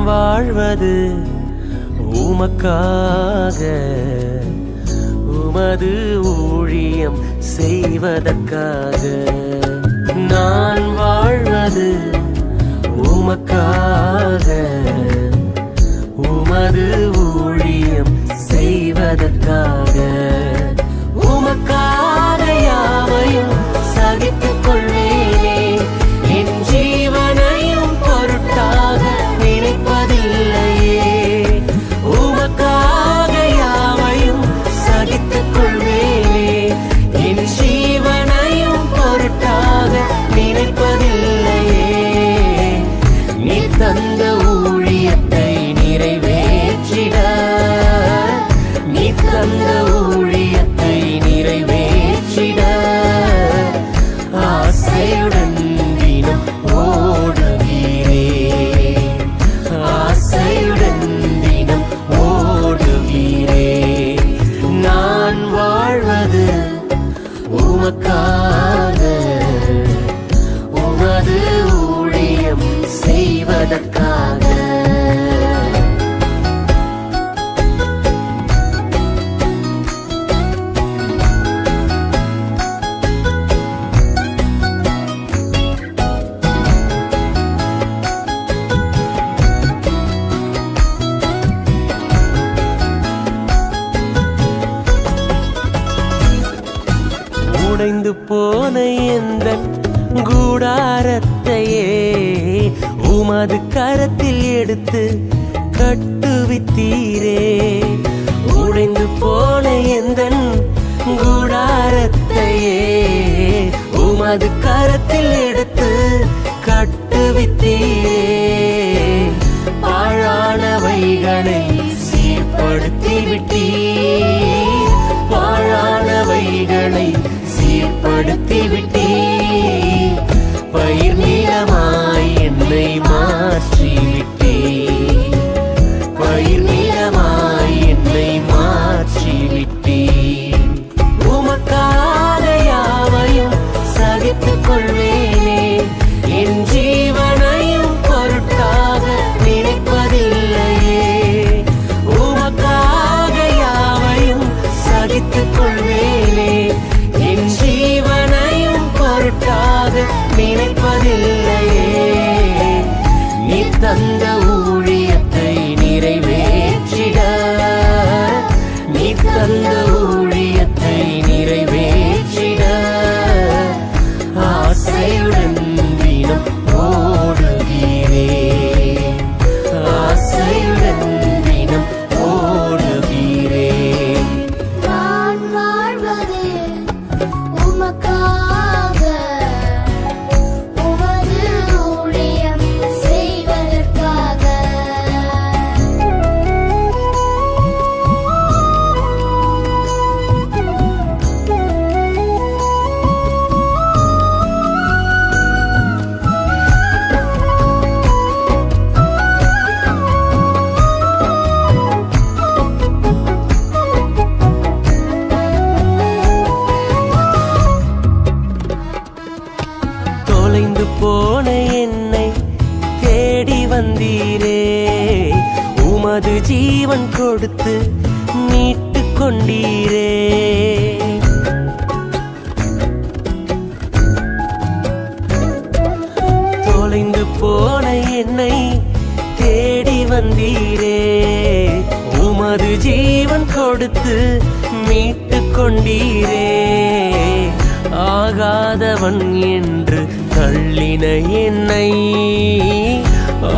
வாழ்வது உமக்காக, உமது ஊழியம் செய்வதற்காக. நான் வாழ்வது உமக்காக, உமது ஊழியம் செய்வதற்காக. உமக்காக யாவையும் சகித்துக் கொள்வேனே, என் ஜீவனையும் பொருட்டாக நினைப்பதில்லையே. உமக்காக யாவையும் சகித்துக் கொள்வேனே, என் ஜீவனையும் பொருட்டாக நினைப்பதில்லையே. நீ தந்த ஊழியத்தை நிறைவேற்றிட, நீ தந்த ஊழியத்தை நிறைவேற்றிட ஆசையுடன் தினம் ஓடுகிறே, ஆசையுடன் தினம் ஓடுகிறே. நான் வாழ்வது உமக்காக, உமது ஊழியம் செய்வதற்காக. உடைந்து போன எந்தன் கூடாரத்தையே உமது கரத்தில் எடுத்து கட்டுவித்தீரே. உடைந்து போன எந்தன் கூடாரத்தையே உமது கரத்தில் எடுத்து கட்டுவித்தீரே. பாழானவைகளை சீர்படுத்தி விட்டீர், பாழானவைகளை சீர்படுத்தி விட்டீர். பயிர் நிலமாய் என்னை மாற்றி விட்டீர், பயிர் நிலமாய் என்னை மாற்றி விட்டீர். உமக்காக யாவையும் சகித்துக் கொள்வேனே, என் ஜீவனையும் பொருட்டாக நினைப்பதில்லையே. உமக்காக யாவையும் சகித்துக் கொள்வேனே, என் ஜீவனையும் பொருட்டாக நினைப்பதில்லையே. நீ தந்த ஊழியத்தை நிறைவேற்றிட, நீ தந்த ஊழியத்தை நிறைவேற்றிட ஆசையுடன் தினம் ஓடுகிறே, ஆசையுடன் தினம் ஓடுகிறே. நான் வாழ்வது உமக்காக, உமது ஊழியம் செய்வதற்காக. தொலைந்து போன என்னை தேடி வந்தீரே, உமது ஜீவன் கொடுத்து மீட்டு கொண்டீரே. தொலைந்து போன என்னை தேடி வந்தீரே, உமது ஜீவன் கொடுத்து மீட்டு கொண்டீரே. ஆகாதவன் என்று தள்ளின என்னை,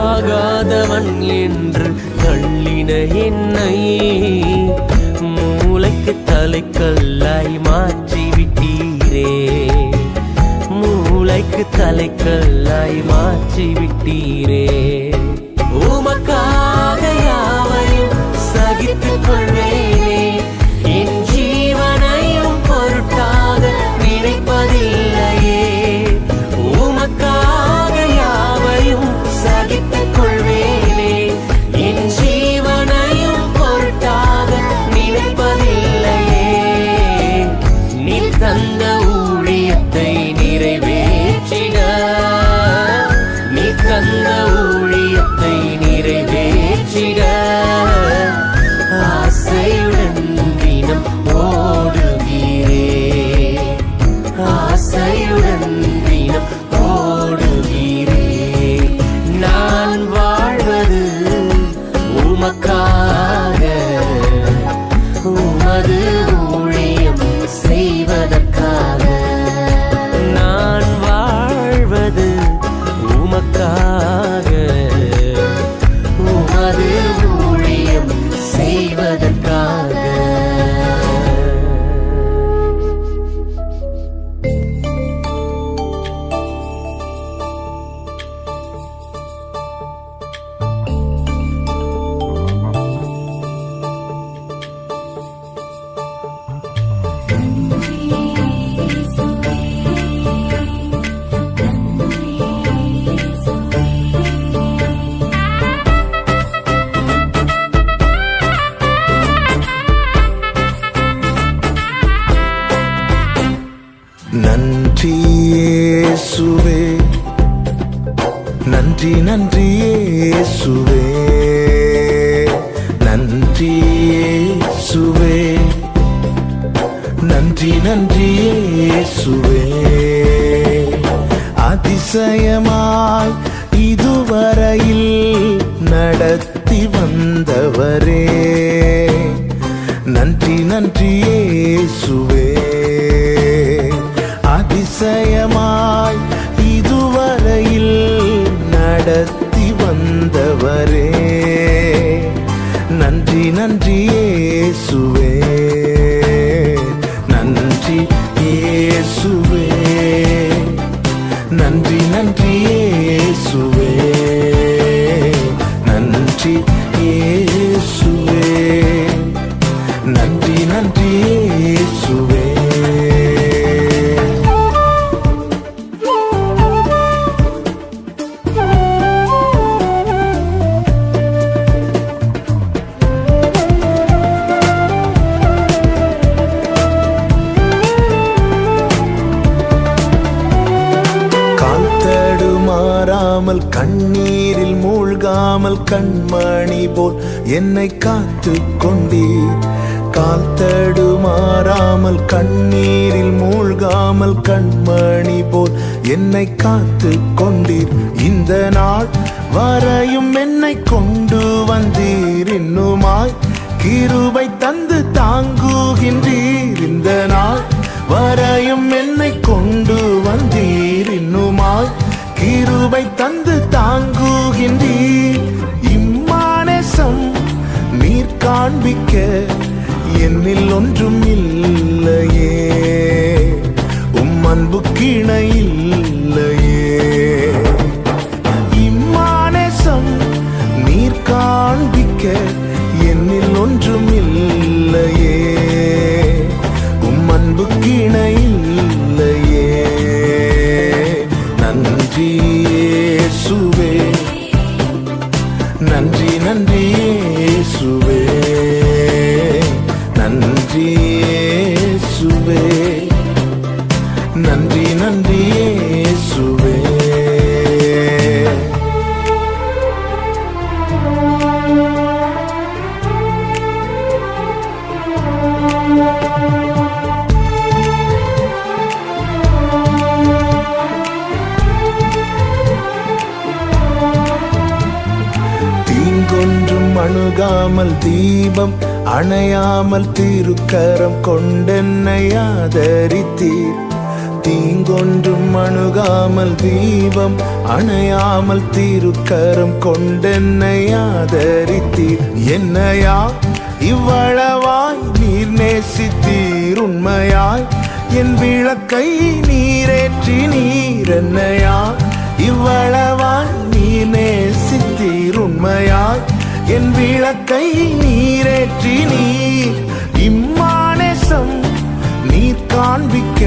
ஆகாதவன் என்று தள்ளின என்னை மூளைக்கு தலைக்கல்லாய் மாற்றி விட்டீர். தலைக்கல்லாய் மாற்றி விட்டீரே. உமக்காக யாவையும் சகித்துக் கொள்வேனே, என் ஜீவனையும் பொருட்டாக நினைப்பதில்லையே. உமக்காக யாவையும் சகித்துக் கொள்வேனே, என் ஜீவனையும் பொருட்டாக நினைப்பதில்லையே. நீ தந்த ஊழியத்தை நிறைவேற்றிட, நீ தந்த ஊழியத்தை நிறைவேற்றிட ஆசையுடன் தினம் ஓடுகிறே, ஆசையுடன் தினம் ஓடுகிறே. நான் வாழ்வது உமக்காக, உமது ஊழியம் செய்வதற்காக. நான் வாழ்வது உமக்காக, உமது ஊழியம் செய்வதற்காக. நன்றி இயேசுவே, நன்றி நன்றி இயேசுவே, நன்றி இயேசுவே, நன்றி நன்றி இயேசுவே. அதிசயமாய் இதுவரையில் நடத்தி வந்தவரே, நன்றி நன்றி இயேசுவே. அதிசயமாய் இதுவரையில் நடத்தி வந்தவரே, நன்றி நன்றி இயேசுவே, நன்றி இயேசுவே, நன்றி நன்றி இயேசுவே, நன்றி இயேசுவே, நன்றி நன்றி இயேசுவே. கண்ணீரில் மூழ்காமல் கண்மணி போல் என்னை காத்து கொண்டீர். கால் தடுமாறாமல் கண்ணீரில் மூழ்காமல் கண்மணி போல் என்னை காத்து கொண்டீர். இந்த நாள் வரையும் என்னை கொண்டு வந்தீர், இன்னுமாய் கிருபை தந்து தாங்குகின்றீர். இந்த நாள் வரையும் என்னை கொண்டு வந்தீர், இன்னுமாய் கிருபை தந்து தாங்குகின்றீர். இம்மானேசம் நீர் காண்பிக்க என்னில் ஒன்றும் இல்லையே, உம் அன்பு கிணை இல்லையே. இம்மானேசம் நீர் காண்பிக்க என்னில் ஒன்றும் இல்லையே, உம் அன்பு கிணை இல்லையே. நன்றி இயேசுவே, நன்றி நன்றி இயேசுவே, நன்றி இயேசுவே, நன்றி நன்றி இயேசுவே. தீங்கொன்றும் அணுகாமல் தீபம் அணையாமல் திருக்கரம் கொண்டென்னை ஆதரித்தீர். தீங்கொன்றும் அணுகாமல் தீபம் அணையாமல் திருக்கரம் கொண்டென்னை ஆதரித்தீர். என்னையா இவ்வளவாய் நீர் நேசித்தீர், உண்மையாய் என் விளக்கை நீரேற்றி நீர் என்னையா இவ்வளவாய் நீ நேசித்தீர் உண்மையாய் என் விளக்கை நீரேற்றி நீர் இம்மானேசம் நீர் காண்பிக்க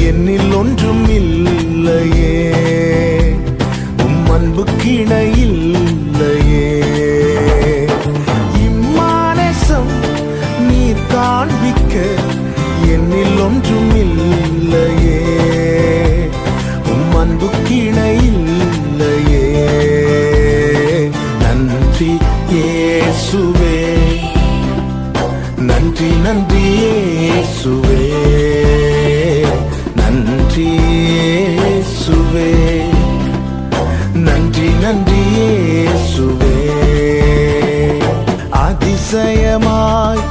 என்னில் ஒன்றும் இல்லையே உம் அன்பு கிணையில்லையே இம்மானேசம் நீர் காண்பிக்க என்னில் ஒன்றும் இல்லையே உம் அன்பு கிணையில்லையே நன்றி இயேசுவே நன்றி நன்றி இயேசுவே நன்றி இயேசுவே நன்றி நன்றி இயேசுவே அதிசயமாய்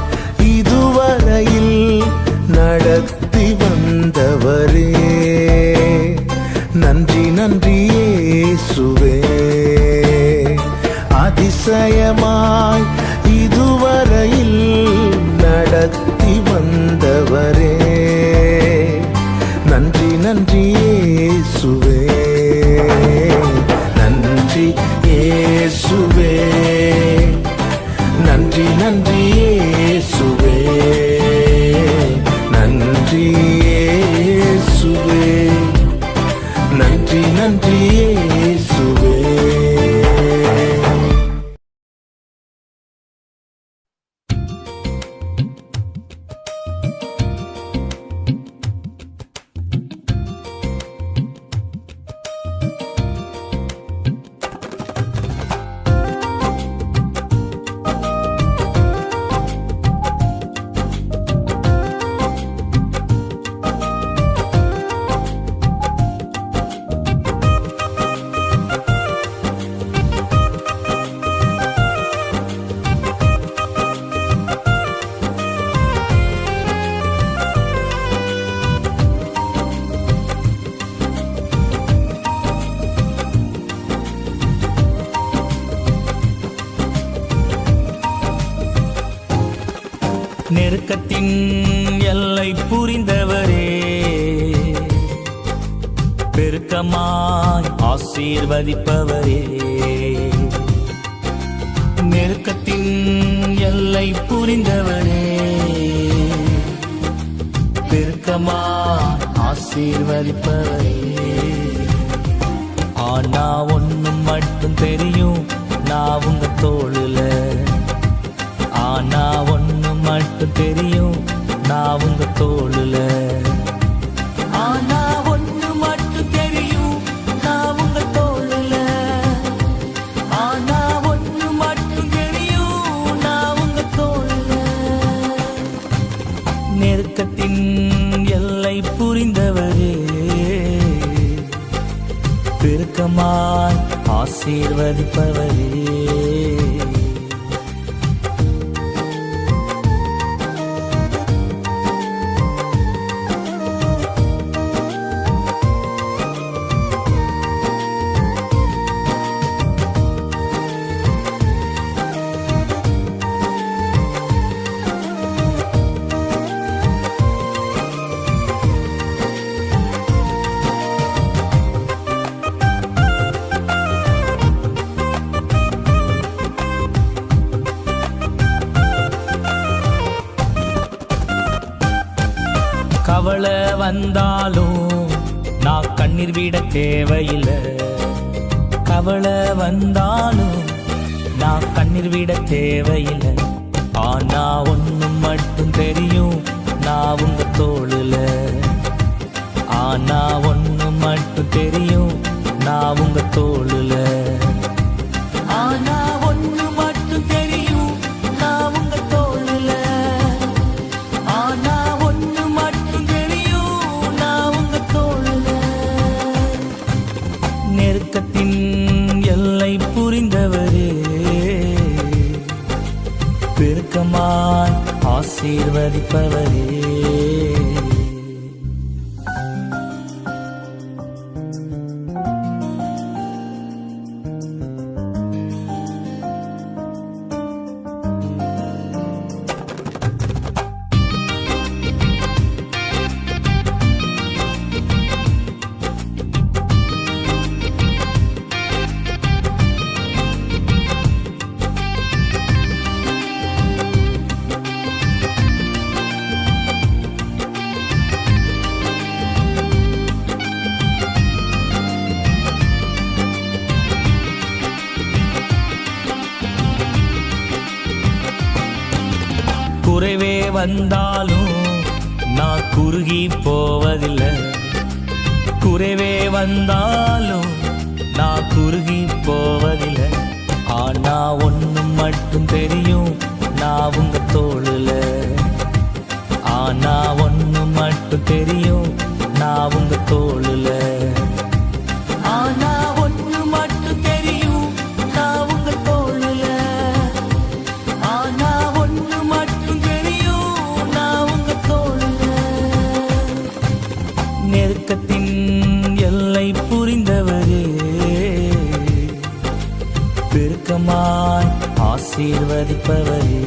இதுவரையில் நடத்தி வந்தவரே நன்றி நன்றி இயேசுவே அதிசயமாய் இதுவரையில் நடத்தி வந்தவரே நன்றி நன்றி இயேசுவே நன்றி இயேசுவே நன்றி நன்றி இயேசுவே நன்றி இயேசுவே நன்றி நன்றி இயேசுவே நெருக்கத்தின் எல்லை புரிந்தவரே பெருக்கமாய் ஆசீர்வதிப்பவரே நெருக்கத்தின் எல்லை புரிந்தவரே பெருக்கமாய் ஆசீர்வதிப்பவரே ஆனா ஒண்ணும் மட்டும் தெரியும் நான் உங்க தோளுல ஆனா ஒண்ணு மட்டும் தெரியும் நான் உங்க தோளுல ஆனா ஒண்ணு மட்டும் தெரியும் நான் உங்க தோளுல ஆனா ஒண்ணு மட்டும் தெரியும் நான் உங்க தோளுல நெருக்கத்தின் எல்லை புரிந்தவரே பெருக்கமாய் ஆசீர்வதிப்பவரே கவலை வந்தாலும் நான் கண்ணீர் விட தேவையில்லை கவலை வந்தாலும் நான் கண்ணீர் விட தேவையில்லை ஆனா ஒண்ணு மட்டும் தெரியும் நான் உங்க தோளுல ஆனா ஒண்ணு மட்டும் தெரியும் நான் உங்க தோளுல ஆனா ஒண்ணு மட்டும் தெரியும் நான் உங்க தோளுல ஆனா ஒண்ணு மட்டும் தெரியும் நான் உங்க தோளுல நெருக்கத்தின் எல்லை புரிந்தவரே பெருக்கமாய் ஆசீர்வதிப்பவரே குறைவே வந்தாலும் நான் குறுகி போவதில்லை. குறைவே வந்தாலும் நான் குறுகி போவதில்லை. ஆனா ஒண்ணு மட்டும் தெரியும், நான் உங்க தோளுல. ஆனா ஒண்ணு மட்டும் தெரியும், நான் உங்க தோளுல. ஆனா ஒண்ணு மட்டும் தெரியும், நான் உங்க தோளுல. ஆனா ஒண்ணு மட்டும் தெரியும், நான் உங்க தோளுல. நெருக்கத்தின் எல்லை புரிந்தவரே, பெருக்கமாய் ஆசீர்வதிப்பவரே.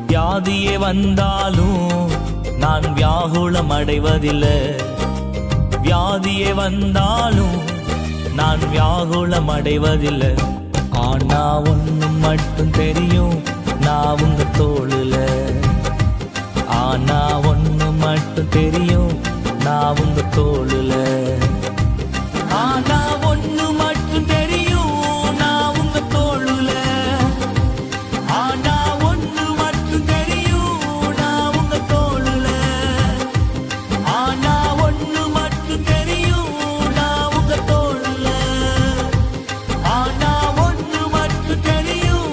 வியாதியே வந்தாலும் நான் வியாகுலம் அடைவதில்லை. வியாதியே வந்தாலும் நான் வியாகுலம் அடைவதில்லை. ஆனா ஒண்ணு மட்டும் தெரியும், நான் உங்க தோளுல. ஆனா ஒண்ணு மட்டும் தெரியும், நான் உங்க தோளுல. ஆனா ஒண்ணு மட்டும் தெரியும், நான் உங்க தோளுல. ஆனா ஒண்ணு மட்டும் தெரியும், நான் உங்க தோளுல. ஆனா ஒண்ணு மட்டும் தெரியும், நான் உங்க தோளுல. ஆனா ஒண்ணு மட்டும் தெரியும்,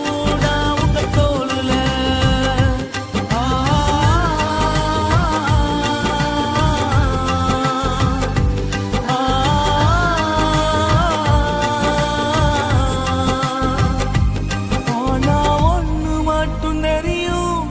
நான் உங்க தோளுல. ஆனா ஒண்ணு மட்டும் தெரியும்.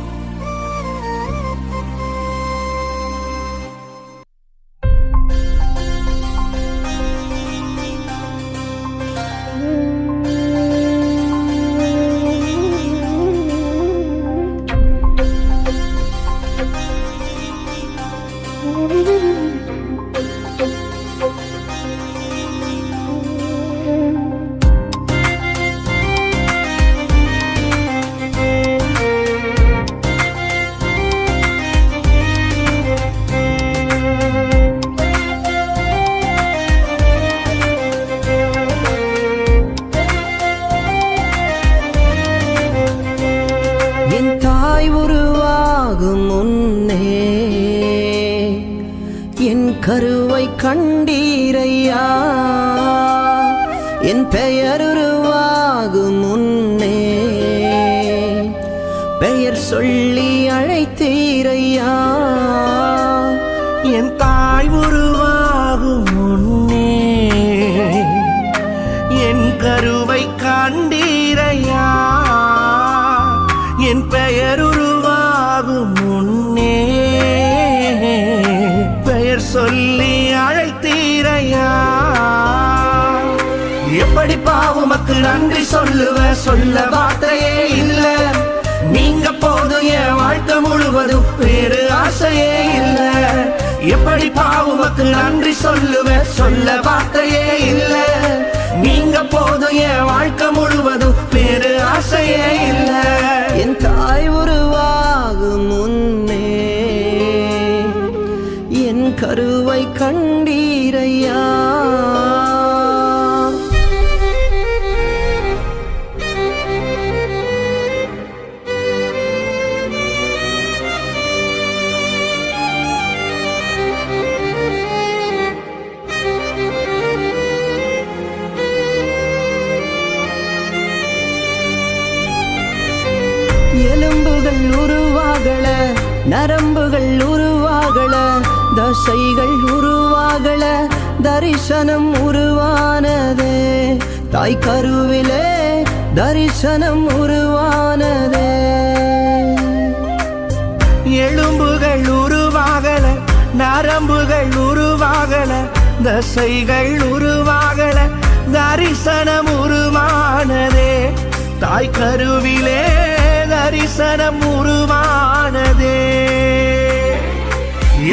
என் தாய் உருவாகும் முன்னே என் கருவை கண்டீரையா. என் பெயர் உருவாகும் முன்னே பெயர் சொல்லி அழைத்தீரையா. என் தாய் உருவாகும் முன்னே என் கருவை கண்டீரையா. என் பெயர் உருவாகும் முன்னே பெயர் சொல்லி அழைத்தீரையா. எப்படி பாவுமக்கு நன்றி சொல்லுவ, சொல்ல வார்த்தையே இல்ல. நீங்க போதும் என் வாழ்க்கை முழுவதும் வேறு ஆசையே இல்ல. எப்படி பாவுமக்கு நன்றி சொல்லுவ, சொல்ல வார்த்தையே இல்ல. நீங்க போதும் என் வாழ்க்கை முழுவதும் வேறு ஆசையே இல்ல. என் தாய் உருவாகும் முன்னே என் கருவை கண்டீரையா. எலும்புகள் உருவாகல, நரம்புகள் உருவாகல, தசைகள் உருவாகல, தரிசனம் உருவானதே. தாய் கருவிலே தரிசனம் உருவானதே. எலும்புகள் உருவாகல, நரம்புகள் உருவாகல, தசைகள் உருவாகல, தரிசனம் உருவானதே தாய் கருவிலே தரிசனம் உருவானதே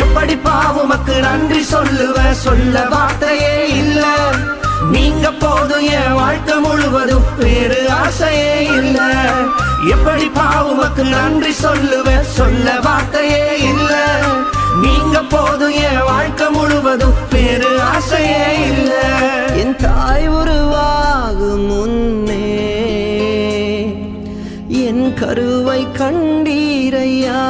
எப்படி பாவுமக்கு நன்றி சொல்லுவ சொல்ல வார்த்தையே இல்ல நீங்க போதும் என் வாழ்க்கை முழுவதும் வேறு ஆசையே இல்ல எப்படி பாவுமக்கு நன்றி சொல்லுவ சொல்ல வார்த்தையே இல்ல நீங்க போதும் என் வாழ்க்கை முழுவதும் வேறு ஆசையே இல்ல என் தாய் உருவாகும் முன்னே என் கருவை கண்டீரையா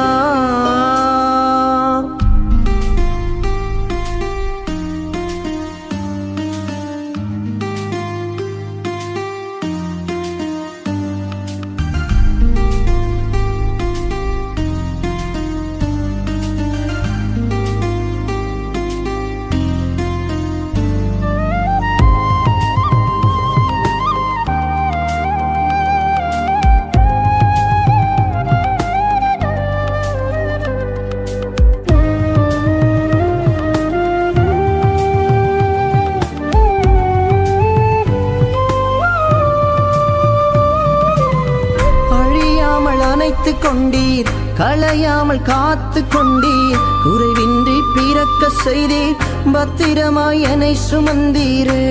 கொண்டீர் களையாமல் காத்து கொண்டீர் குறைவின்றி பிறக்க செய்தீர் பத்திரமாய் என்னை சுமந்தீரே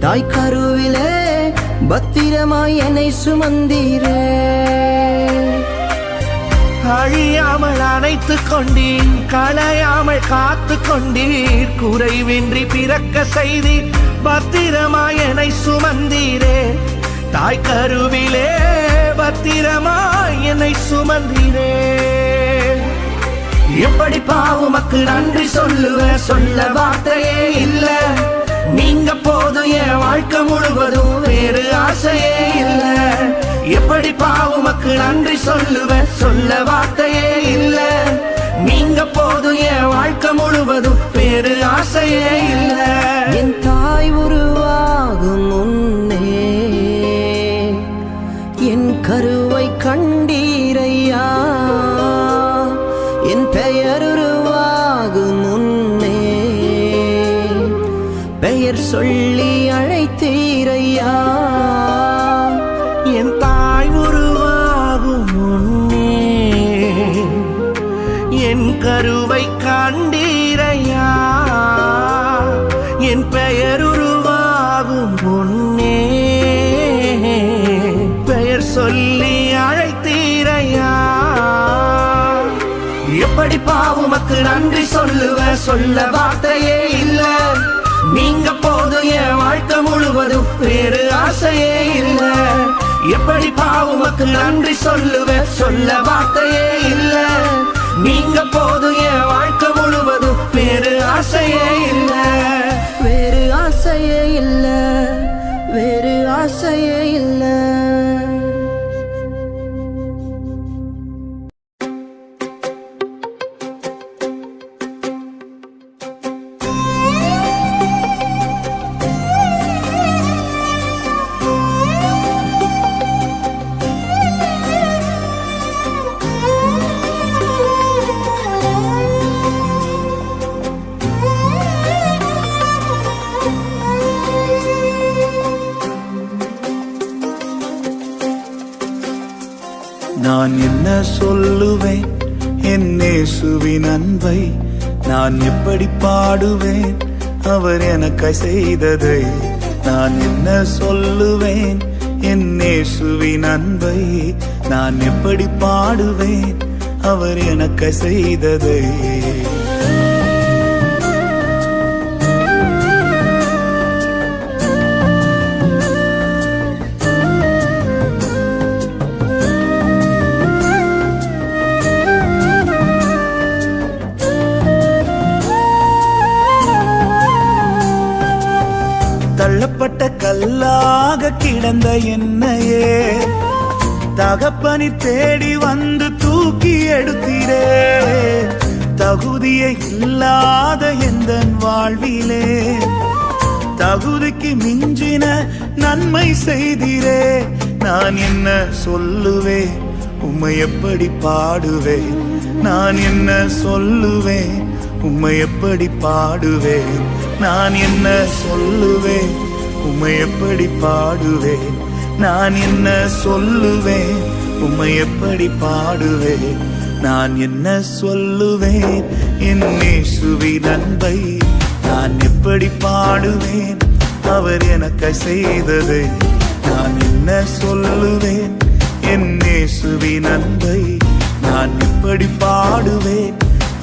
தாய் கருவிலே பத்திரமாய் என்னை சுமந்தீரே அழியாமல் அணைத்து கொண்டீர் களையாமல் காத்து கொண்டீர் குறைவின்றி பிறக்க செய்தீர் பத்திரமாய் என்னை சுமந்தீரே தாய் கருவிலே பத்திரமாய் என்னை சுமந்தீரே எப்படி பாவுமக்கு நன்றி சொல்லுவ சொல்ல வார்த்தையே இல்ல நீங்க போதும் என் வாழ்க்கை முழுவதும் வேறு ஆசையே இல்ல எப்படி பாவுமக்கு நன்றி சொல்லுவ சொல்ல வார்த்தையே இல்ல நீங்க போதும் என் வாழ்க்கை முழுவதும் வேறு ஆசையே இல்ல என் தாய் உருவாகும் முன்னே என் கருவை கண்டீரையா என் பெயர் உருவாகும் முன்னே பெயர் சொல்லி அழைத்தீரையா என் தாய் உருவாகும் முன்னே என் கருவை கண்டீரையா என் பெயர் உருவாகும் முன்னே பெயர் சொல்லி அழைத்தீரையா எப்படி பாவுமக்கு நன்றி சொல்லுவ சொல்ல வார்த்தையே இல்ல நீங்க போதும் என் வாழ்க்கை முழுவதும் வேறு ஆசையே இல்ல எப்படி பாவுமக்கு நன்றி சொல்லுவ சொல்ல வார்த்தையே இல்ல நீங்க போதும் என் வாழ்க்கை முழுவதும் வேறு ஆசையே இல்ல வேறு ஆசையே இல்ல வேறு ஆசையே இல்ல நான் என்ன சொல்லுவேன் என் இயேசுவின் அன்பை நான் எப்படி பாடுவேன் அவர் எனக்காய் செய்ததை நான் என்ன சொல்லுவேன் என் இயேசுவின் அன்பை நான் எப்படி பாடுவேன் அவர் எனக்காய் செய்ததை தள்ளப்பட்ட கல்லாக கிடந்த என்னையே தகப்பனி தேடி வந்து தூக்கி எடுத்தீரே தகுதியை இல்லாத எந்த வாழ்விலே தகுதிக்கு மிஞ்சின நன்மை செய்தீரே நான் என்ன சொல்லுவேன் உம்மை எப்படி பாடுவேன் நான் என்ன சொல்லுவேன் உம்மை எப்படி பாடுவேன் நான் என்ன சொல்லுவேன் உம்மை எப்படி பாடுவேன் நான் என்ன சொல்லுவேன் உம்மை எப்படி பாடுவேன் நான் என்ன சொல்லுவேன் என் இயேசுவின் அன்பை நான் எப்படி பாடுவேன் அவர் எனக்கு செய்ததை நான் என்ன சொல்லுவேன் என் இயேசுவின் அன்பை நான் எப்படி பாடுவேன்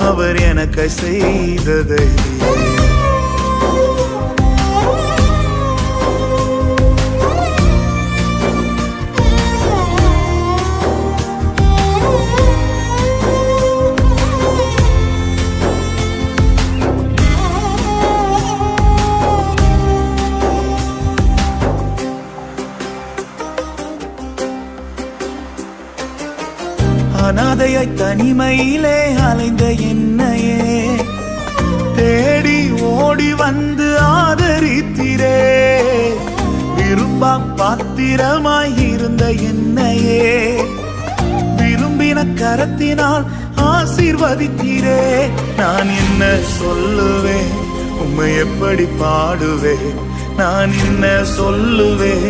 அவர் எனக்கு செய்ததை அனாதையாய் தனிமையிலே அலைந்த என்னையே தேடி ஓடி வந்து ஆதரித்திரே விரும்பா பாத்திரமாய் இருந்த என்னையே விரும்பின கரத்தினால் ஆசீர்வதித்தீரே நான் என்ன சொல்லுவேன் உம்மை எப்படி பாடுவேன் நான் என்ன சொல்லுவேன்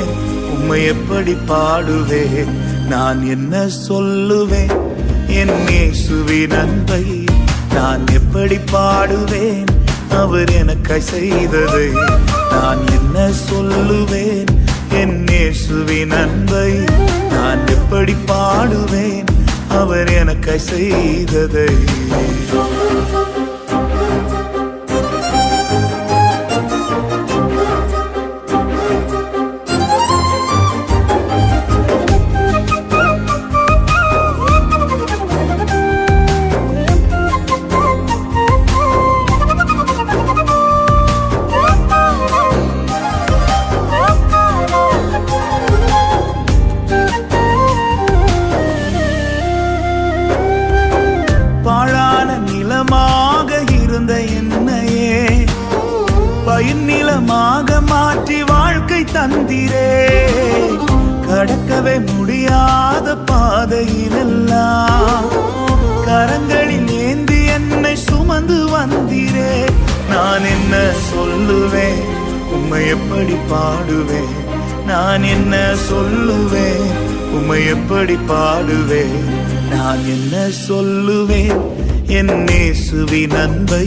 உம்மை எப்படி பாடுவேன் நான் என்ன சொல்லுவேன் என் இயேசுவின் அன்பை நான் எப்படி பாடுவேன் அவர் எனக்கு செய்ததை நான் என்ன சொல்லுவேன் என் இயேசுவின் அன்பை நான் எப்படி பாடுவேன் அவர் எனக்கு செய்ததை நிலமாக மாற்றி வாழ்க்கை தந்திரே கடக்கவே முடியாத பாதையிலெல்லாம் கரங்களில் ஏந்தி என்னை சுமந்து வந்தீரே நான் என்ன சொல்லுவேன் உம்மை எப்படி பாடுவேன் நான் என்ன சொல்லுவேன் உம்மை எப்படி பாடுவேன் நான் என்ன சொல்லுவேன் என் இயேசுவின் அன்பை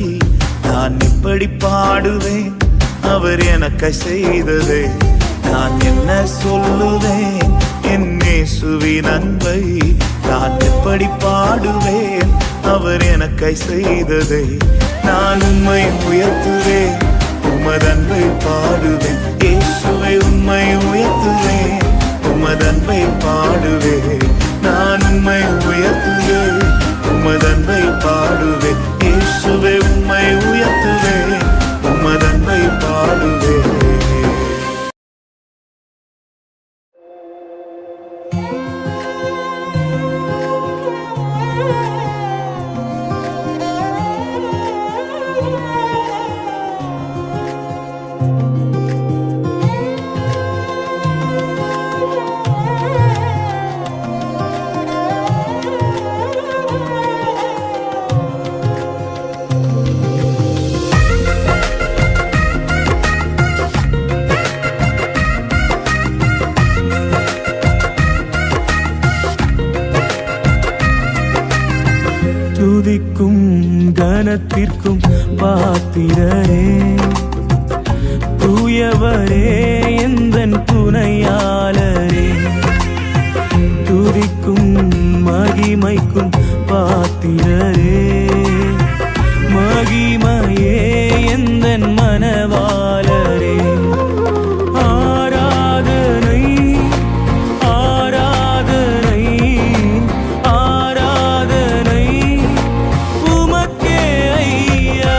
நான் எப்படி பாடுவேன் அவர் எனக்கு செய்ததை நான் என்ன சொல்லுவேன் என் இயேசுவின் அன்பை நான் எப்படி பாடுவேன் அவர் எனக்கு செய்ததை நான் உம்மை உயர்த்துவேன் உமதன்பை பாடுவேன் இயேசுவை உம்மை உயர்த்துவேன் உமதன்பை பாடுவேன் நான் உம்மை உயர்த்துவேன் உமதன்பை பாடுவேன் இயேசுவை உம்மை உயர்த்துவேன் உமதன்பை பாடுவேன் துதிக்கும் கனத்திற்கும் பாத்திரரே தூயவரே எந்தன் துணையாளரே துதிக்கும் மகிமைக்கும் பாத்திரரே மகிமையே எந்தன் மனவாளரே ஆராதனை ஆராதனை ஆராதனை உமக்கே ஐயா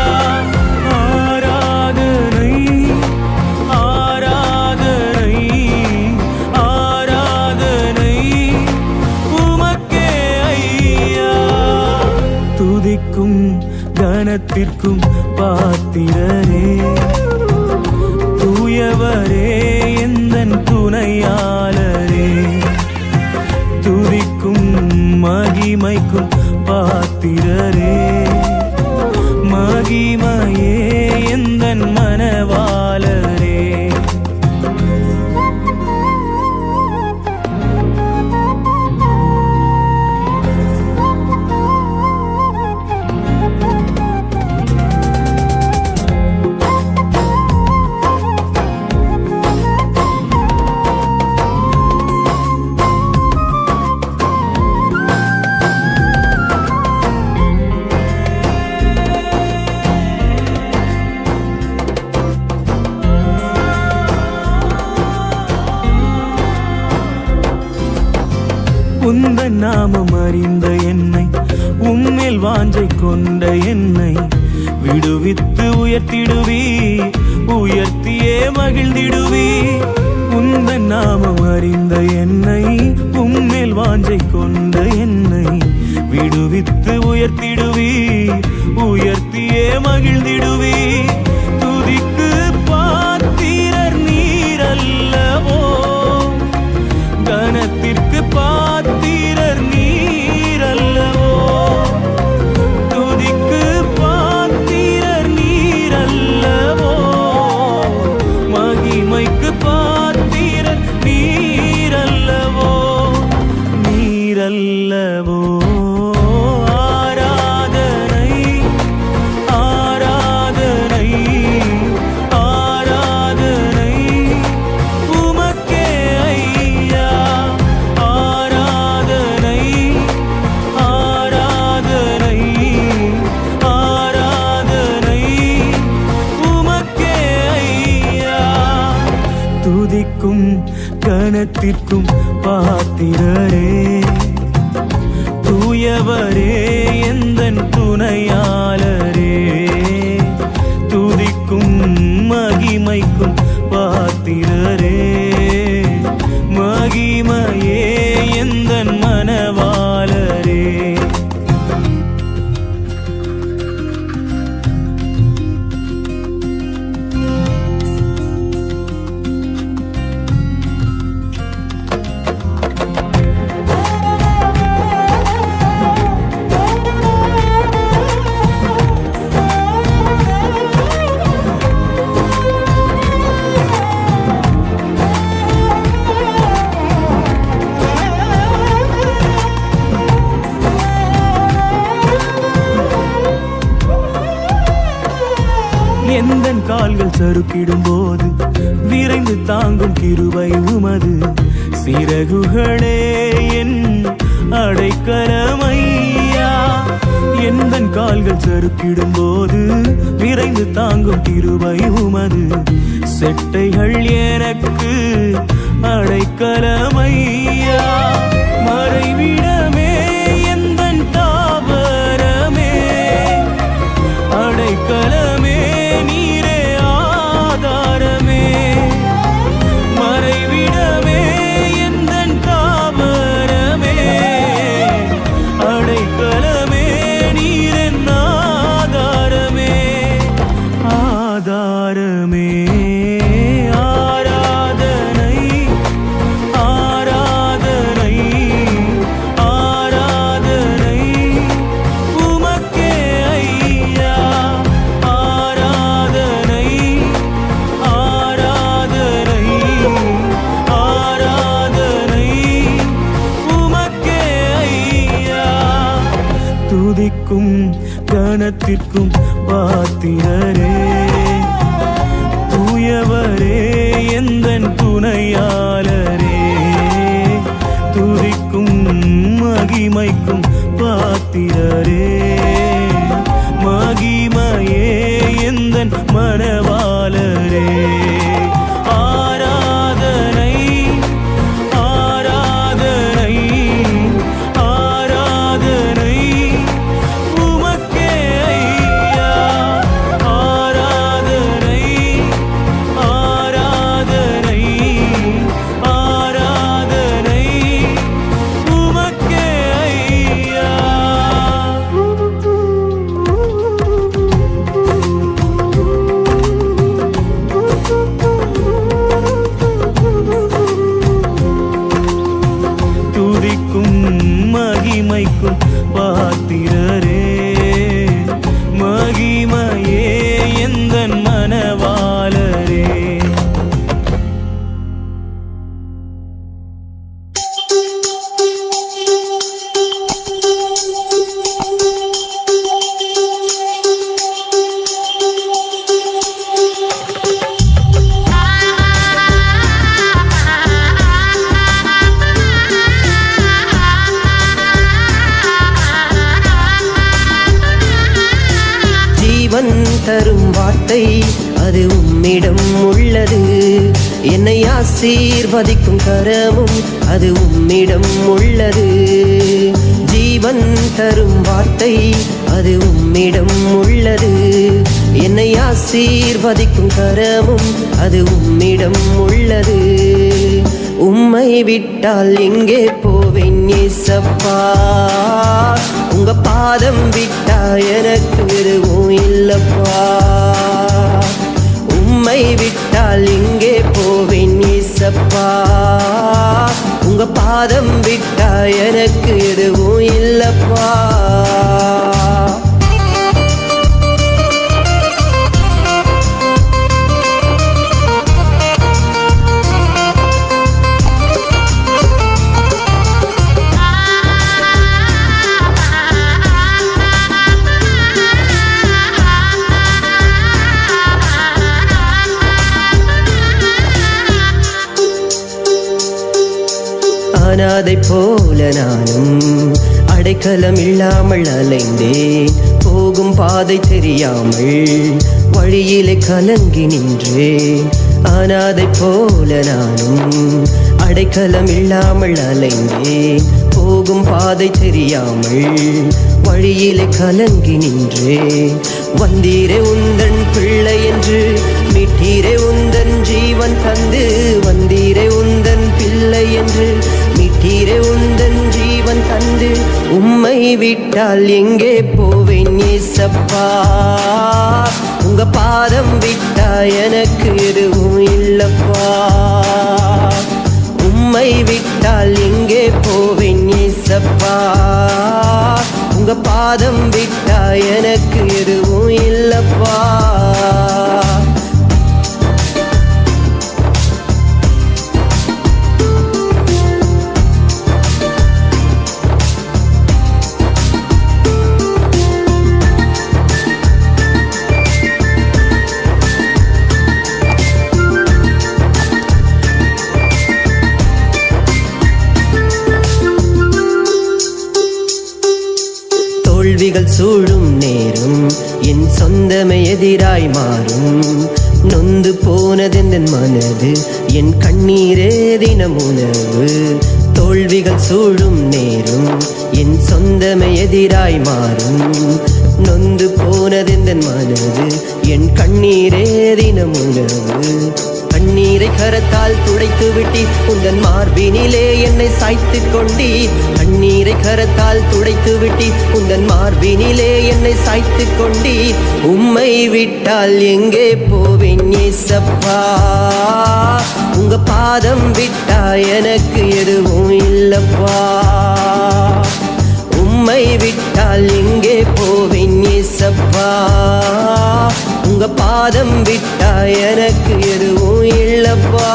ஆராதனை ஆராதனை ஆராதனை உமக்கே ஐயா துதிக்கும் கனத்திற்கும் பாத்திரரே தூயவரே எந்தன் துணையாளரே துதிக்கும் மகிமைக்கும் பாத்திரரே மகிமையே எந்தன் மனவாளரே உந்தன் நாமம் அறிந்த என்னை உம்மேல் வாஞ்சை கொண்ட என்னை விடுவித்து உயர்த்திடுவி உயர்த்தியே மகிழ்ந்திடுவி உந்தன் நாமம் அறிந்த என்னை உம்மேல் வாஞ்சை கொண்ட என்னை விடுவித்து உயர்த்திடுவி உயர்த்தியே மகிழ்ந்திடுவி துதிக்கு பாத்திரர் நீரல்லவோ கனத்திற்கு பாத்திரர் நீரல்லவோ துதிக்கு பாத்திரர் நீரல்லவோ மகிமைக்கு பாத்திரர் நீரல்லவோ நீரல்லவோ கனத்திற்கும் பாத்திரரே தூயவரே எந்தன் துணையாளரே துதிக்கும் மகிமைக்கும் பாத்திரரே மகிமையே எந்தன் மனவாளரே எந்தன் கால்கள் சறுக்கிடும் போது விரைந்து தாங்கும் கிருபை உமது சிறகுகளே என் அடைக்கலமையா எந்தன் கால்கள் சறுக்கிடும் போது விரைந்து தாங்கும் கிருபை உமது செட்டைகள் எனக்கு அடைக்கலமையா மறைவிடமே எந்தன் தாவரமே அடைக்கலமே நீரே ஆதாரமே மறைவிடமே எந்தன் தாவரமே அடைக்கலமே நீரென் ஆதாரமே ஆதாரமே ஆராதனை ஆராதனை ஆராதனை உமக்கே ஐயா ஆராதனை ஆராதனை ஆராதனை உமக்கே ஐயா துதிக்கும் கனத்திற்கும் பாத்திரரே தூயவரே எந்தன் துணையாளரே துதிக்கும் மகிமைக்கும் பாத்திரரே மகிமையே எந்தன் மனவாளரே ஆராதனை ஆராதனை ஆராதனை உமக்கே ஐயா ஆராதனை ஆராதனை ஆராதனை உமக்கே ஐயா துதிக்கும் மகிமைக்கும் பாத்திரரே மகிமையே எந்தன் மனவாளரே ஜீவன் தரும் வார்த்தை அது உம்மிடம் உள்ளது என்னை ஆசீர்வதிக்கும் கரமும் அது உம்மிடம் உள்ளது. ஜீவன் தரும் வார்த்தை அது உம்மிடம் உள்ளது. என்னை ஆசீர்வதிக்கும் கரமும் அது உம்மிடம் உள்ளது. உம்மை விட்டால் எங்கே போவேன் ஏசப்பா, உங்க பாதம் விட்டா எனக்கு எதுவும் இல்லப்பா. உம்மை விட்டால் எங்கே போவேன் ஏசப்பா, உங்க பாதம் விட்டா எனக்கு எதுவும் இல்லப்பா. அனாதை போல நானும் அடைக்கலம் இல்லாமல் அலைந்தேன். போகும் பாதை தெரியாமல் வழியிலே கலங்கி நின்றேன். அனாதை போல நானும் அடைக்கலம் இல்லாமல் அலைந்தேன். போகும் பாதை தெரியாமல் வழியிலே கலங்கி நின்றேன். வந்தீரே உந்தன் பிள்ளை என்று மீட்டீரே உந்தன் ஜீவன் தந்து. வந்தீரே உந்தன் பிள்ளை என்று மீட்டீரே உந்தன் ஜீவன் தந்து. உம்மை விட்டால் எங்கே போவேன் ஏசப்பா, உங்க பாதம் விட்டா எனக்கு எதுவும் இல்லப்பா. உம்மை விட்டால் எங்கே போவேன் ஏசப்பா, உங்க பாதம் விட்டா எனக்கு எதுவும் இல்லப்பா. தோல்விகள் சூழும் நேரம் என் சொந்தமே எதிராய் மாறும். நொந்து போனதெந்தன் மனது என் கண்ணீரே தினம் உணவு. தோல்விகள் சூழும் நேரம் என் சொந்தமே எதிராய் மாறும். நொந்து போனதெந்தன் மனது என் கண்ணீரே தினம் உணவு. கண்ணீரை கரத்தால் துடைத்து விட்டி உந்தன் மார்பினிலே என்னை சாய்த்து கொண்டி. கண்ணீரை கரத்தால் துடைத்து விட்டி உந்தன் மார்பினிலே என்னை சாய்த்து கொண்டி. உம்மை விட்டால் எங்கே போவேன் ஏசப்பா, உங்க பாதம் விட்டா எனக்கு எதுவும் இல்லப்பா. உம்மை விட்டால் எங்கே போவேன் ஏசப்பா, உங்க பாதம் விட்டா எனக்கு எதுவும் இல்லப்பா.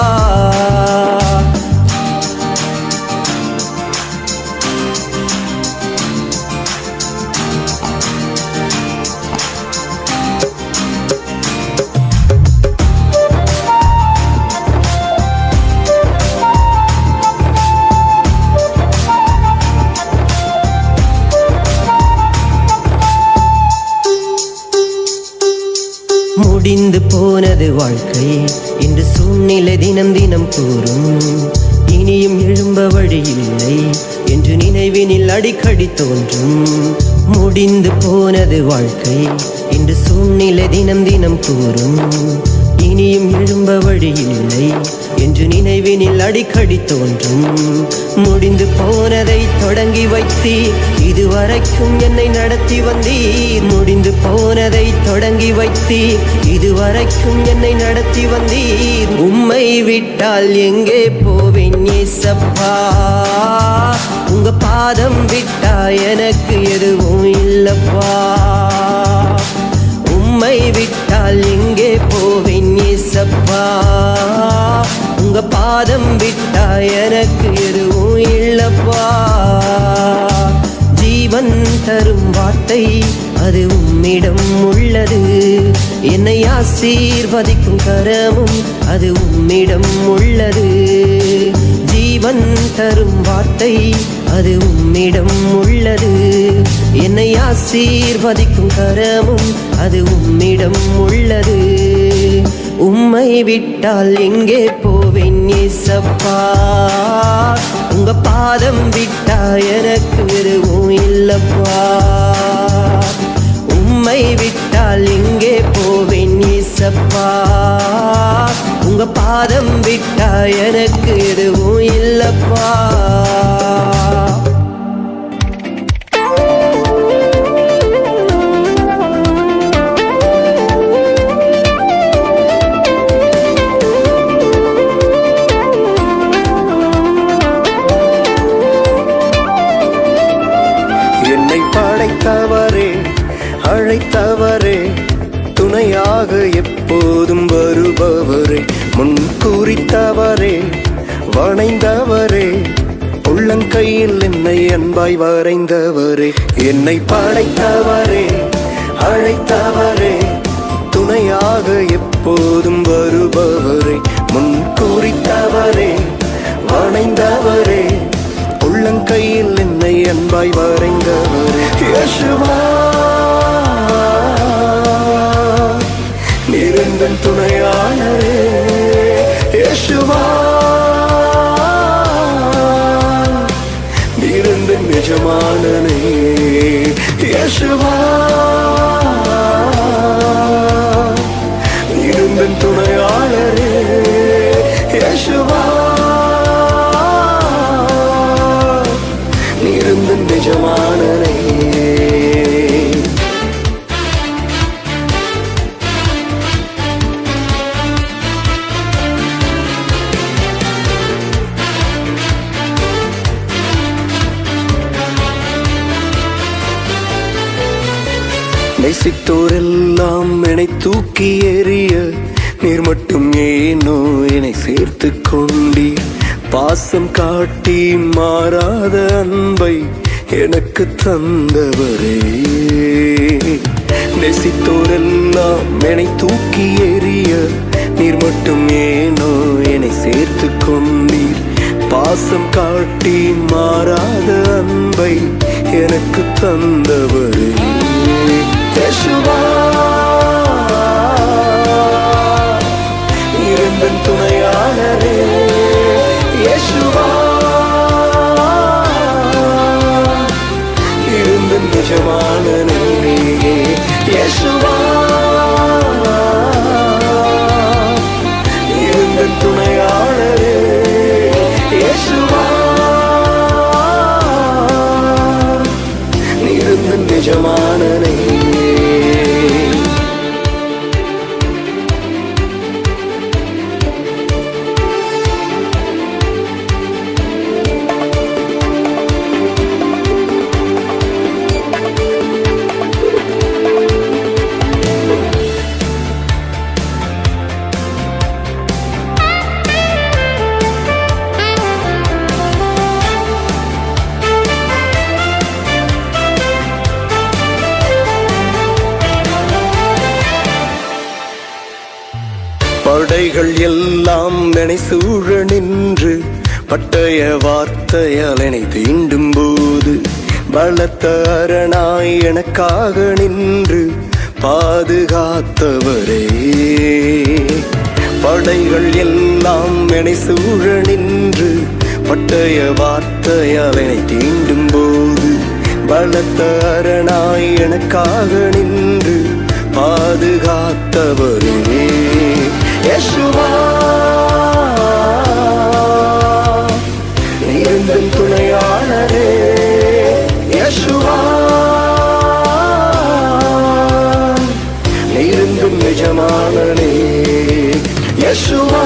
முடிந்து போனது வாழ்க்கை என்று சூழ்நிலை தினம் தினம் கூறும். இனியும் எழும்ப வழி இல்லை என்று நினைவினில் அடிக்கடி தோன்றும். முடிந்து போனது வாழ்க்கை என்று சூழ்நிலை தினம் தினம் கூறும். இனியும் எழும்ப வழி இல்லை என்று நினைவினில் அடிக்கடி தோன்றும். முடிந்து போனதை தொடங்கி வைத்தீர், இதுவரைக்கும் என்னை நடத்தி வந்தீர். முடிந்து போனதை தொடங்கி வைத்தீர், இதுவரைக்கும் என்னை நடத்தி வந்தீர். உம்மை விட்டால் எங்கே போவேன் ஏசப்பா, உங்க பாதம் விட்டா எனக்கு எதுவும் இல்லப்பா. உம்மை விட்டால் எங்கே போவேன் ஏசப்பா, உங்க பாதம் விட்டா எனக்கு எதுவும் இல்லப்பா. ஜீவன் தரும் வார்த்தை அது உம்மிடம் உள்ளது. என்னை ஆசீர்வதிக்கும் கரமும் அது உம்மிடம் உள்ளது. ஜீவன் தரும் வார்த்தை அது உம்மிடம் உள்ளது. என்னை ஆசீர்வதிக்கும் கரமும் அது உம்மிடம் உள்ளது. உம்மை விட்டால் எங்கே போவேன் ஏசப்பா உங்க பாதம் விட்டா எனக்கு எதுவும் இல்லப்பா உம்மை விட்டால் எங்கே போவேன் ஏசப்பா உங்க பாதம் விட்டா எனக்கு எதுவும் இல்லப்பா என்னை படைத்தவரே அழைத்தவரே துணையாக எப்போதும் வருபவரே முன் குறித்தவரே வணைந்தவரே உள்ளங்கையில் என்னை அன்பாய் வரைந்தவரே என்னை படைத்தவரே அழைத்தவரே துணையாக எப்போதும் வருபவரே முன் குறித்தவரே வணைந்தவரே உள்ளங்கையில் என்னை அன்பாய் வரைந்தவரே யேசுவா நீரெந்தன் துணையாளரே யேசுவா நீரெந்தன் எஜமானனே யேசுவா நீரெந்தன் துணையாளரே யேசுவா நீரெந்தன் எஜமானனே நேசித்தோரெல்லாம் என்னை தூக்கி எறிய நீர் மட்டும் ஏனோ என்னை சேர்த்து கொண்டீர் பாசம் காட்டி மாறாத அன்பை எனக்கு தந்தவரே நேசித்தோரெல்லாம் என்னை தூக்கி எறிய நீர் மட்டும் ஏனோ என்னை சேர்த்து கொண்டீர் பாசம் காட்டி மாறாத அன்பை எனக்கு தந்தவரே யேசுவா நீரெந்தன் துணையாளரே யேசுவா நீரெந்தன் எஜமானனே யேசுவா நீரெந்தன் துணையாளரே யேசுவா நீரெந்தன் எஜமானனே படைகள் எல்லாம் என்னை சூழ நின்று பட்டய வார்த்தையால் என்னை தீண்டும் போது பலத்த அரணாய் எனக்காக நின்று பாதுகாத்தவரே படைகள் எல்லாம் என்னை சூழ நின்று பட்டய வார்த்தையால் என்னை தீண்டும் போது பலத்த அரணாய் எனக்காக நின்று பாதுகாத்தவரே யேசுவா நீரெந்தன் துணையாளரே யேசுவா நீரெந்தன் எஜமானனே யேசுவா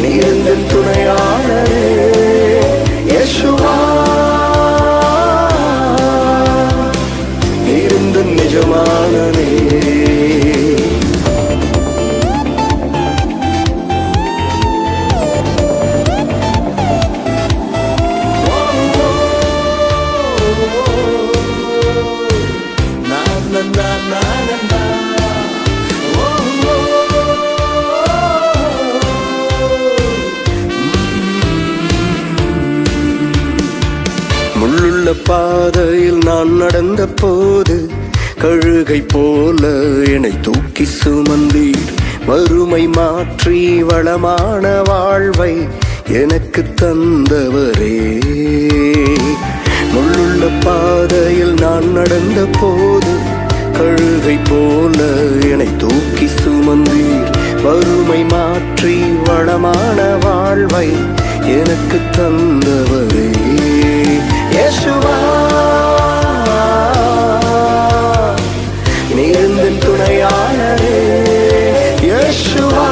நீரெந்தன் துணையாளரே யேசுவா நீரெந்தன் எஜமானனே முள்ளுள்ள பாதையில் நான் நடந்த போது கழுகை போல என்னை தூக்கி சுமந்தீர். வறுமை மாற்றி வளமான வாழ்வை எனக்கு தந்தவரே. முள்ளுள்ள பாதையில் நான் நடந்த போது கழுகை போல என்னை தூக்கி சுமந்தீர். வறுமை மாற்றி வளமான வாழ்வை எனக்கு தந்தவரே. இயேசுவா நீருந்தன் துணையாளரே. இயேசுவா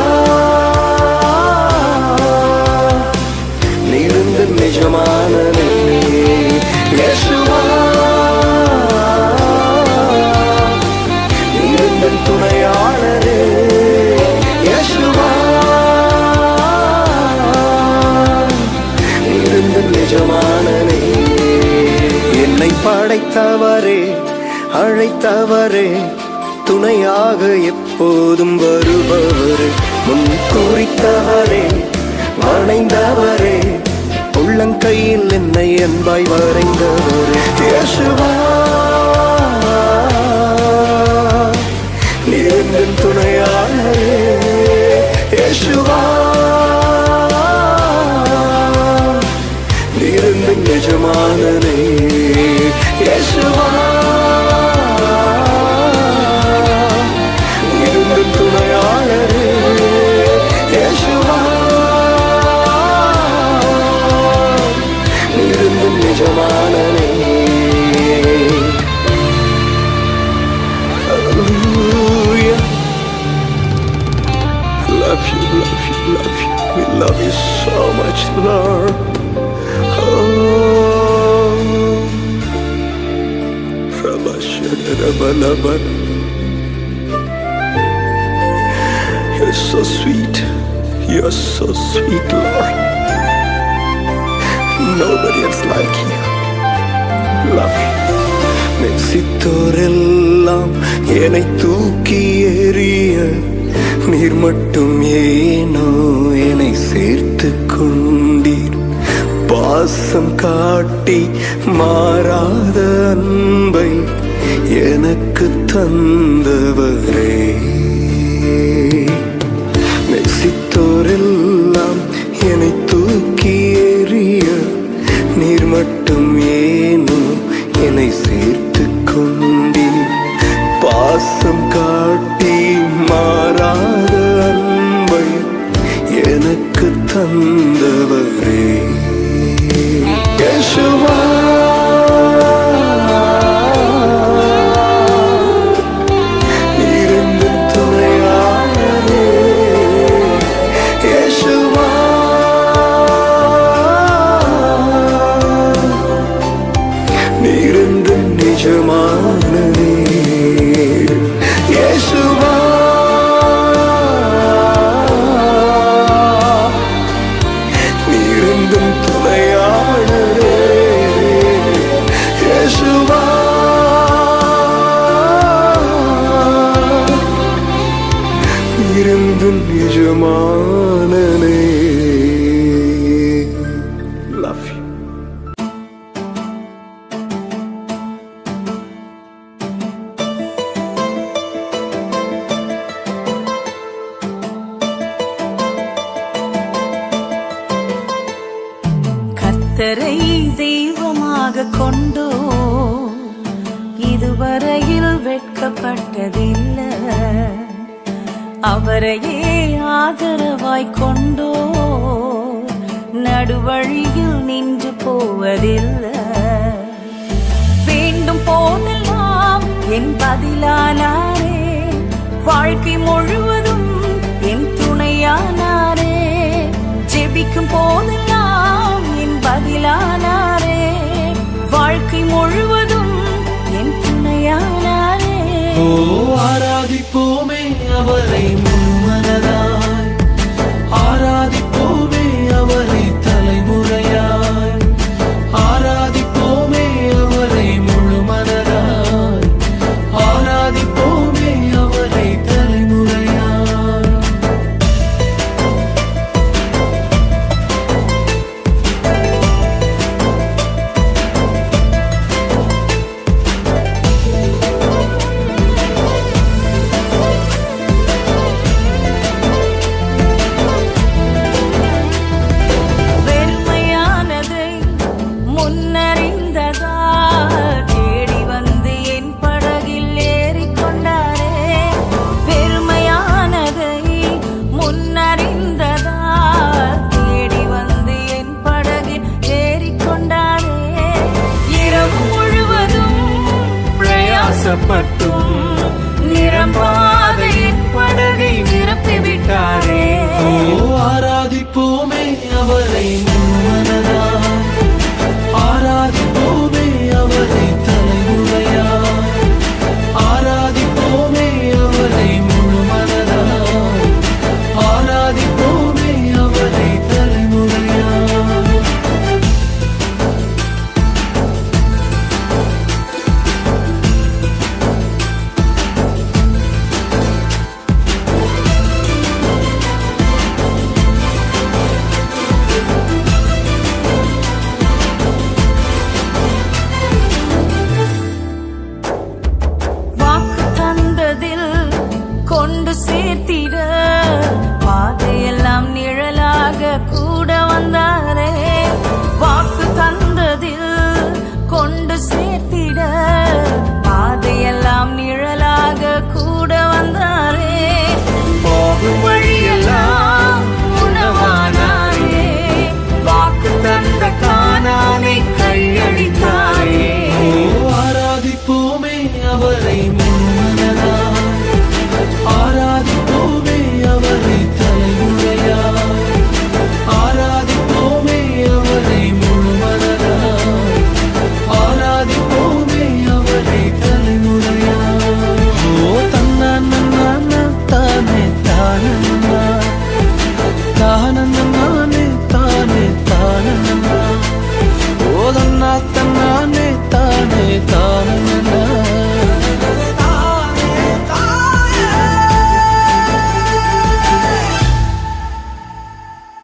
நீருந்தன் நிஜமானனே. இயேசுவா நீருந்தன் துணையாளரே. இயேசுவா நீருந்தன் நிஜமானனே. என்னை படைத்தவரே, அழைத்தவரே, துணையாக எப்போதும் வருபவரே. முன் குறித்தவரே, வணைந்தவரே, உள்ளங்கையில் என்னை அன்பாய் வரைந்தவரே. இயேசுவா நீருந்தன் துணையாளரே. இயேசுவா நீருந்தன் நிஜமானனே. இயேசுவா நீருந்தன் துணையாளரே. இயேசுவா நீருந்தன் நிஜமானனே. Hallelujah. Love you, love you, love you. We love you so much, Lord. You're so sweet. You're so sweet, Lord. Nobody else like you. Love you. நேசித்தோரெல்லாம் என்னை தூக்கி எறிய நீர் மட்டும் ஏனோ என்னை சேர்த்து கொண்டீர். பாசம் காட்டி மாறாத அன்பை எனக்கு தந்தவரே. நேசித்தோரெல்லாம் என்னை தூக்கி எறிய நீர் மட்டும் ஏனோ என்னை சேர்த்து கொண்டீர். பாசம் காட்டி மாறாத அன்பை எனக்கு தந்தவரே. இயேசுவா நீருந்தன் துணையாளரே. இயேசுவா நீருந்தன் நிஜமானனே. இயேசுவா நீருந்தன் துணையாளரே. இயேசுவா நீருந்தன் நிஜமானனே. Love you. கர்த்தரை தெய்வமாக கொண்டோ இதுவரையில் வெட்கப்பட்டதில்லை. அவரையே ஆதரவாய் கொண்டோ நடுவழியில் நின்று போவதில்லை. வேண்டும் போதெல்லாம் என் பதிலானாரே. வாழ்க்கை முழுவதும் என் துணையானாரே. ஜெபிக்கும் போதெல்லாம் என் பதிலானாரே. வாழ்க்கை முழுவதும் என் துணையானாரே. ஆராதிப்போமே அவரை முழுமனதாய். ஆராதிப்போமே அவரை தலைமுறையாய். ஆராதிப்போமே அவரை முழுமனதாய். ஆராதிப்போமே அவரை தலைமுறையாய். அவரை முன்